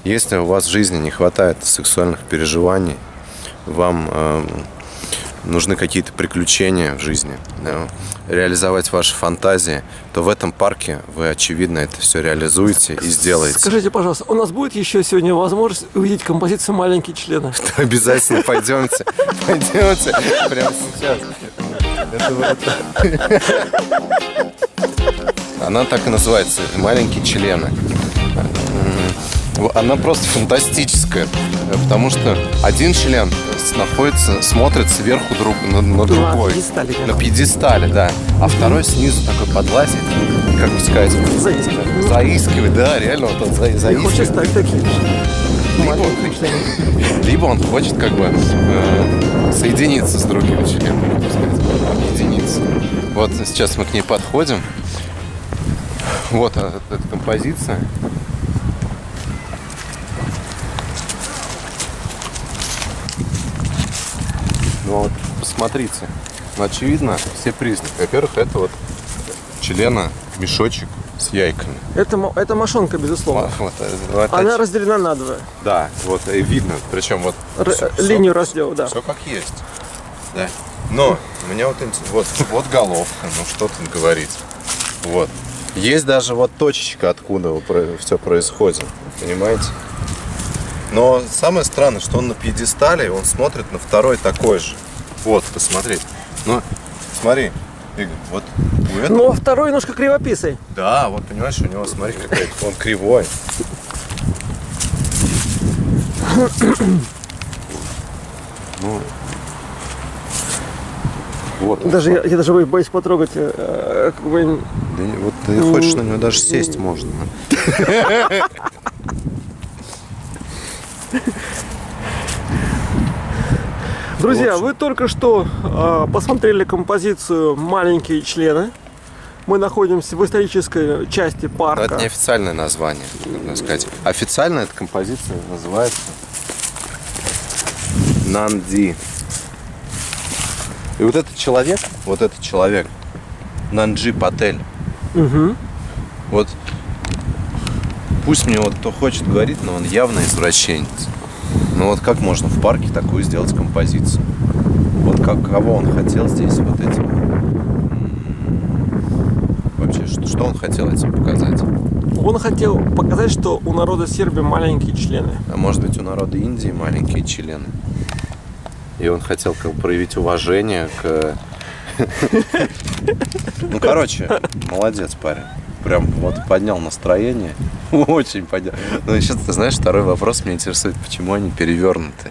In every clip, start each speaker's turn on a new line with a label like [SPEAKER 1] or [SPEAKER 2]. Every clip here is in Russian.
[SPEAKER 1] Если у вас в жизни не хватает сексуальных переживаний, вам нужны какие-то приключения в жизни, да, реализовать ваши фантазии, то в этом парке вы, очевидно, это все реализуете и сделаете.
[SPEAKER 2] Скажите, пожалуйста, у нас будет еще сегодня возможность увидеть композицию «Маленькие члены»?
[SPEAKER 1] Обязательно пойдемте. Пойдемте. Прямо сейчас. Она так и называется. «Маленькие члены». Она просто фантастическая, потому что один член смотрит сверху на другой. На пьедестале, да. А второй снизу такой подлазит, как бы сказать, заискивает, да, реально вот он заискивает.
[SPEAKER 2] Хочет стать таким же.
[SPEAKER 1] Либо он хочет как бы соединиться с другим членом, как сказать, объединиться. Вот сейчас мы к ней подходим. Вот эта композиция. Ну вот, посмотрите. Ну, очевидно, все признаки. Во-первых, это вот члена мешочек с яйками.
[SPEAKER 2] Это мошонка, безусловно.
[SPEAKER 1] Вот,
[SPEAKER 2] она разделена надвое.
[SPEAKER 1] Да, вот и видно. Причем вот
[SPEAKER 2] линию раздела, да.
[SPEAKER 1] Все как есть. Да. Но у меня вот головка, ну что тут говорить. Вот. Есть даже вот точечка, откуда все происходит. Понимаете? Но самое странное, что он на пьедестале, и он смотрит на второй такой же. Вот, посмотри. Ну, смотри, Игорь, вот у этого...
[SPEAKER 2] Но второй немножко кривописый.
[SPEAKER 1] Да, вот понимаешь, у него, смотри, какой-то, он кривой. Ну, вот.
[SPEAKER 2] Я даже боюсь потрогать. Как бы...
[SPEAKER 1] Да, вот ты хочешь на него даже сесть можно.
[SPEAKER 2] Друзья, вы только что посмотрели композицию «Маленькие члены». Мы находимся в исторической части парка.
[SPEAKER 1] Это неофициальное название, надо сказать. Официально эта композиция называется «Нанди». И вот этот человек, Нанджи Патель, вот пусть мне вот кто хочет говорить, но он явно извращенец. Ну вот как можно в парке такую сделать композицию? Вот кого он хотел здесь вот этим? Вообще, что он хотел этим показать?
[SPEAKER 2] Он хотел показать, что у народа Сербии маленькие члены.
[SPEAKER 1] А может быть, у народа Индии маленькие члены? И он хотел как бы проявить уважение к... Ну, короче, молодец парень. Прям вот поднял настроение. Очень поднял. Но еще, ты знаешь, второй вопрос меня интересует, почему они перевернуты.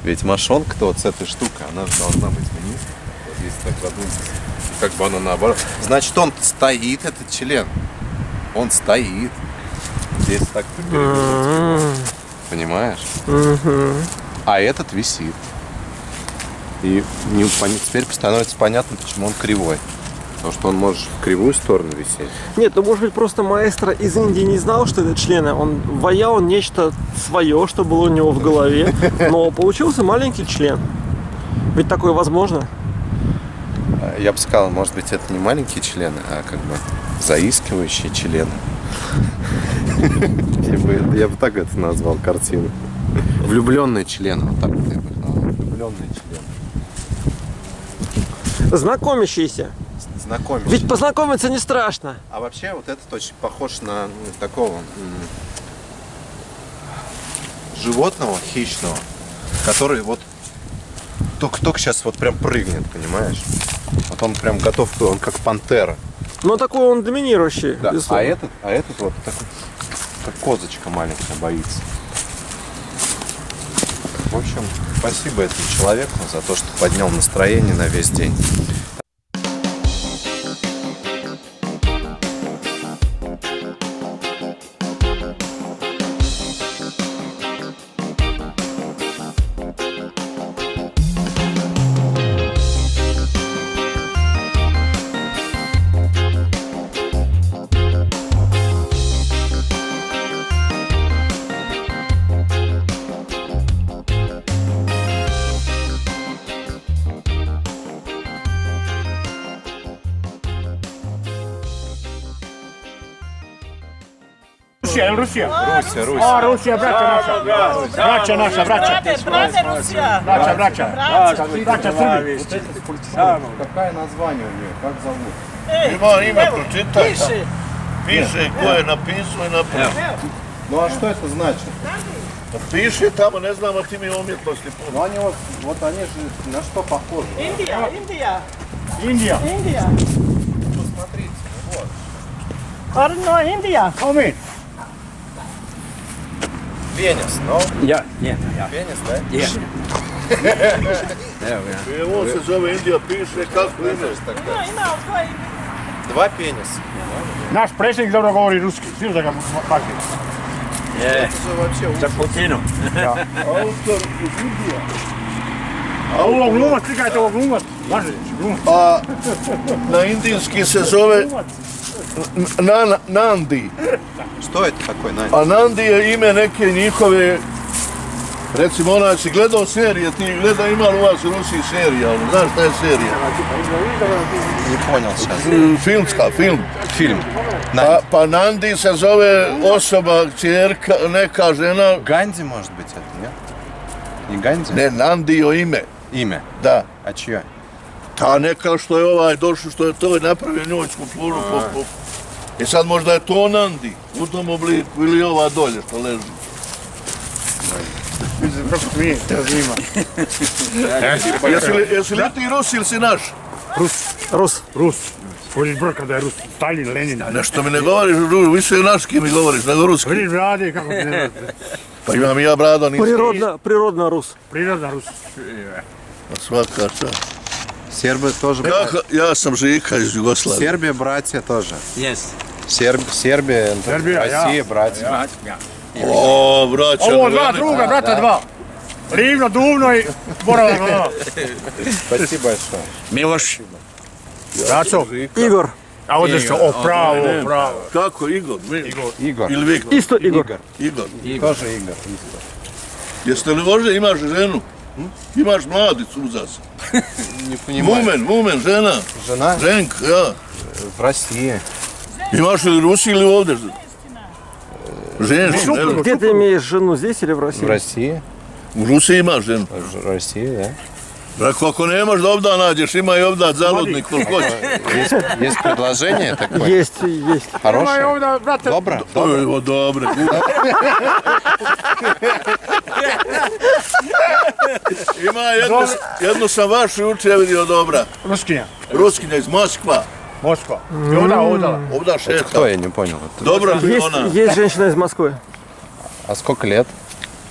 [SPEAKER 1] Ведь мошонка-то вот с этой штукой, она же должна быть вниз. Вот если так задуматься. Как бы она наоборот. Значит, он стоит, этот член. Он стоит. Здесь так перевернуть. Понимаешь? А этот висит. И теперь становится понятно, почему он кривой. Потому что он может в кривую сторону висеть.
[SPEAKER 2] Нет, ну может быть просто маэстро из Индии не знал, что это члены. Он ваял нечто свое, что было у него в голове. Но получился маленький член. Ведь такое возможно.
[SPEAKER 1] Я бы сказал, может быть, это не маленькие члены, а как бы заискивающие члены. Я бы так это назвал картину. Влюбленные члены. Вот так вот я бы назвал. Влюбленные члены.
[SPEAKER 2] Знакомящиеся. Ведь познакомиться не страшно.
[SPEAKER 1] А вообще вот этот очень похож на такого животного хищного, который вот только сейчас вот прям прыгнет, понимаешь? Вот он прям готов, он как пантера.
[SPEAKER 2] Но такой он доминирующий.
[SPEAKER 1] Да. А этот вот такой, как козочка маленькая, боится. В общем, спасибо этому человеку за то, что поднял настроение на весь день.
[SPEAKER 3] Rusija, je li Rusija?
[SPEAKER 1] Руся,
[SPEAKER 3] A,
[SPEAKER 1] Руся.
[SPEAKER 3] Rusija, braća naša. Braća naša, braća.
[SPEAKER 4] Brate Rusija.
[SPEAKER 3] Braća. Braća Srbi.
[SPEAKER 1] Какое название у нее? Как зовут?
[SPEAKER 5] Ima ime, pročitaj.
[SPEAKER 4] Piše.
[SPEAKER 5] Piše ko je napisao i napravio.
[SPEAKER 1] Ну а что это значит?
[SPEAKER 5] Piše tamo, ne znam, a ti mi umjetnosti puno.
[SPEAKER 1] Ну они вот они же на что похожи?
[SPEAKER 4] Indija.
[SPEAKER 3] Indija.
[SPEAKER 1] Ну смотрите, вот.
[SPEAKER 4] Arno, Indija.
[SPEAKER 3] Omen.
[SPEAKER 1] Пенис, ну?
[SPEAKER 6] Ja, nie, ja.
[SPEAKER 1] Пенис, да?
[SPEAKER 6] Je. Evo ja.
[SPEAKER 5] On se zove Indija, piše kako ime.
[SPEAKER 4] Ima svoje ime.
[SPEAKER 1] Два пениса.
[SPEAKER 3] Naš predsjednik dobro govori ruski. Svi da ga pažnje.
[SPEAKER 6] Je,
[SPEAKER 1] Это же вообще
[SPEAKER 6] za Putinu.
[SPEAKER 5] Autor iz Indija.
[SPEAKER 3] A ovo glumac, slikajte ovo glumac. Važeš, glumac.
[SPEAKER 5] A na indijski se zove Nandi.
[SPEAKER 1] Što je to takoj, Nandi?
[SPEAKER 5] A Nandi je ime neke njihove, recimo ona si gledao serije, ti gleda ima li u vas u Rusiji serija, ali znaš šta je serija?
[SPEAKER 1] Не понял сейчас.
[SPEAKER 5] Filmska, film.
[SPEAKER 1] Фильм.
[SPEAKER 5] Pa Nandi se zove osoba, čerka, neka žena,
[SPEAKER 1] Ганди, может быть, это, нет? Не Ганди?
[SPEAKER 5] ne Nandijo ime,
[SPEAKER 1] Имя.
[SPEAKER 5] da.
[SPEAKER 1] А чье?
[SPEAKER 5] Ta neka što je došao, što je to i napravio njoj skulpturu. I sad možda je to Nandi u tom obliku ili ova dolje što leži.
[SPEAKER 3] Kako smije, te zima.
[SPEAKER 5] Jesi li ti Rus ili si naš?
[SPEAKER 2] Рус.
[SPEAKER 3] Vidiš brka da je Rus, Stalin, Lenin.
[SPEAKER 5] Nešto mi ne govoriš, više naški mi govoriš, nego ruski.
[SPEAKER 3] Vidiš brade kako ti ne rade.
[SPEAKER 5] Pa imam i ja brado, nisam.
[SPEAKER 2] Природно Рус.
[SPEAKER 3] Prirodna Rus.
[SPEAKER 5] Svaka čast.
[SPEAKER 1] Сербы тоже.
[SPEAKER 5] Ja sam Žika iz Jugoslavije.
[SPEAKER 1] Сербия братья тоже.
[SPEAKER 6] Yes.
[SPEAKER 1] Сербия,
[SPEAKER 3] Сербия,
[SPEAKER 1] Россия bratья.
[SPEAKER 6] Ja, ja.
[SPEAKER 5] O, braća.
[SPEAKER 3] Ovo dva druga, brata dva. Livno, Duvno i Borava glava.
[SPEAKER 1] Спасибо большое.
[SPEAKER 6] Miloš.
[SPEAKER 3] Braco,
[SPEAKER 2] Игор.
[SPEAKER 3] a odlično, pravo.
[SPEAKER 5] Kako, Igor?
[SPEAKER 1] Игорь.
[SPEAKER 5] Ili Viktor?
[SPEAKER 2] Исто Игор.
[SPEAKER 5] Igor.
[SPEAKER 1] Тоже Игорь.
[SPEAKER 5] Jeste li možda imaš ženu? Imaš mladicu uza se.
[SPEAKER 1] Не понимаю.
[SPEAKER 5] Mumen, žena.
[SPEAKER 1] Жена
[SPEAKER 5] Ženk, ja.
[SPEAKER 1] в России.
[SPEAKER 5] Imaš li Rusi ili ovdje? Ženšu, ne znam.
[SPEAKER 2] Где ты имеешь жену, здесь или в России?
[SPEAKER 1] В России.
[SPEAKER 5] U Rusiji imaš ženu.
[SPEAKER 1] В России, да.
[SPEAKER 5] Rekao, ako nemaš da ovdje nađeš, ima i ovdje zaludnik koliko hoće.
[SPEAKER 1] Есть предложение такое?
[SPEAKER 2] Есть.
[SPEAKER 3] Ima je
[SPEAKER 1] Хорошее?
[SPEAKER 3] ovdje, brate.
[SPEAKER 1] Добро?
[SPEAKER 5] Evo, dobre. Ima jednu sam vašu juče vidio dobra.
[SPEAKER 3] Ruskinja,
[SPEAKER 5] Ruskinja iz Moskva.
[SPEAKER 3] Moskva. I ovdje.
[SPEAKER 5] Ovdje
[SPEAKER 1] Кто,
[SPEAKER 5] šeta.
[SPEAKER 1] я не понял. Это-
[SPEAKER 5] Dobra bi ona.
[SPEAKER 2] Есть женщина из Москвы.
[SPEAKER 1] А сколько лет?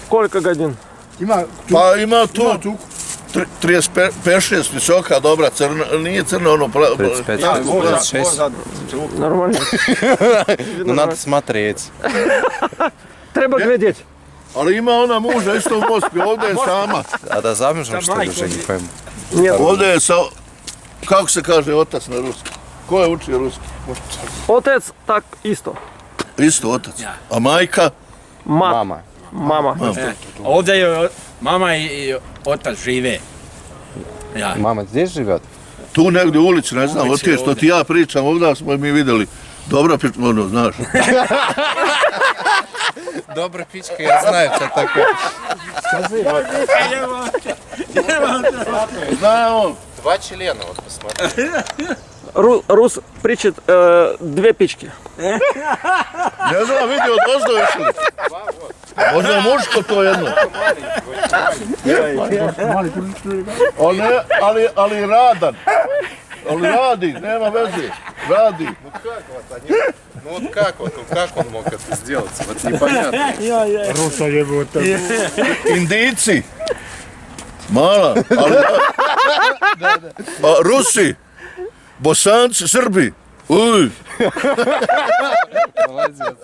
[SPEAKER 2] Сколько годин?
[SPEAKER 3] Ima
[SPEAKER 5] Pa ima tu 35-6 visoka, dobra, crna, nije crna ono...
[SPEAKER 1] 35, 36.
[SPEAKER 2] Нормально.
[SPEAKER 1] Ну, надо смотреть.
[SPEAKER 2] Треба глядеть.
[SPEAKER 5] Ali ima ona muža isto u Moskvi, ovdje je sama.
[SPEAKER 1] А да замужем, что ли, уже не пойму.
[SPEAKER 2] Нет.
[SPEAKER 5] Ovdje je sa... Kako se kaže otac na ruski? Ko je učio ruski?
[SPEAKER 2] Отец так исто.
[SPEAKER 5] Isto otac. A majka?
[SPEAKER 1] Мама.
[SPEAKER 2] Мама.
[SPEAKER 6] Ovdje je mama i otac žive. Ja.
[SPEAKER 1] Мама здесь живет?
[SPEAKER 5] Tu negdje u ulici, ne znam, od što ti ja pričam, ovdje smo mi vidjeli. Dobra priča, ono, znaš.
[SPEAKER 1] Добрая пичка, я знаю, что такое.
[SPEAKER 5] Zna on.
[SPEAKER 1] Два члена, вот посмотри.
[SPEAKER 2] Рус причет две пички.
[SPEAKER 5] Ne znam, vidi od ozdo još li. Možda je muško to jedno. Ali radan. Ali radi, nema veze. Radi.
[SPEAKER 1] Ну вот как он мог это сделать? Вот непонятно.
[SPEAKER 3] Rusa jebote.
[SPEAKER 5] Indijci. Mala, ali... A, Rusi. Bosanci, Srbi. Uj.
[SPEAKER 1] Молодец.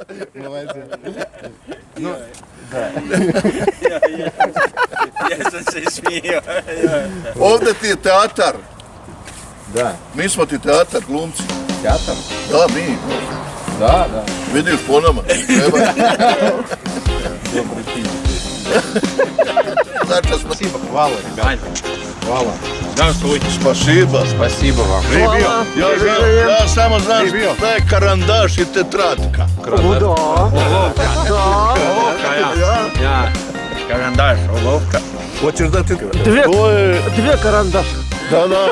[SPEAKER 6] Ja sam se smio.
[SPEAKER 5] Ovdje ti je teatar.
[SPEAKER 1] Да.
[SPEAKER 5] Mi smo ti teatar, glumci.
[SPEAKER 1] Театр?
[SPEAKER 5] Da, mi.
[SPEAKER 1] Да, да.
[SPEAKER 5] Vidiš po nama. Treba. Znači smo...
[SPEAKER 1] Спасибо, хвала, ребят.
[SPEAKER 6] Здравствуй.
[SPEAKER 5] Спасибо.
[SPEAKER 1] Спасибо вам.
[SPEAKER 2] Ладно,
[SPEAKER 5] Я само знам šta je karandaš i tетрадка.
[SPEAKER 2] Ну да. Да.
[SPEAKER 6] Ja. Karandaš, olovka.
[SPEAKER 5] Hoćeš da ti...
[SPEAKER 2] Две,
[SPEAKER 5] To je...
[SPEAKER 2] две карандаш.
[SPEAKER 5] Da, da.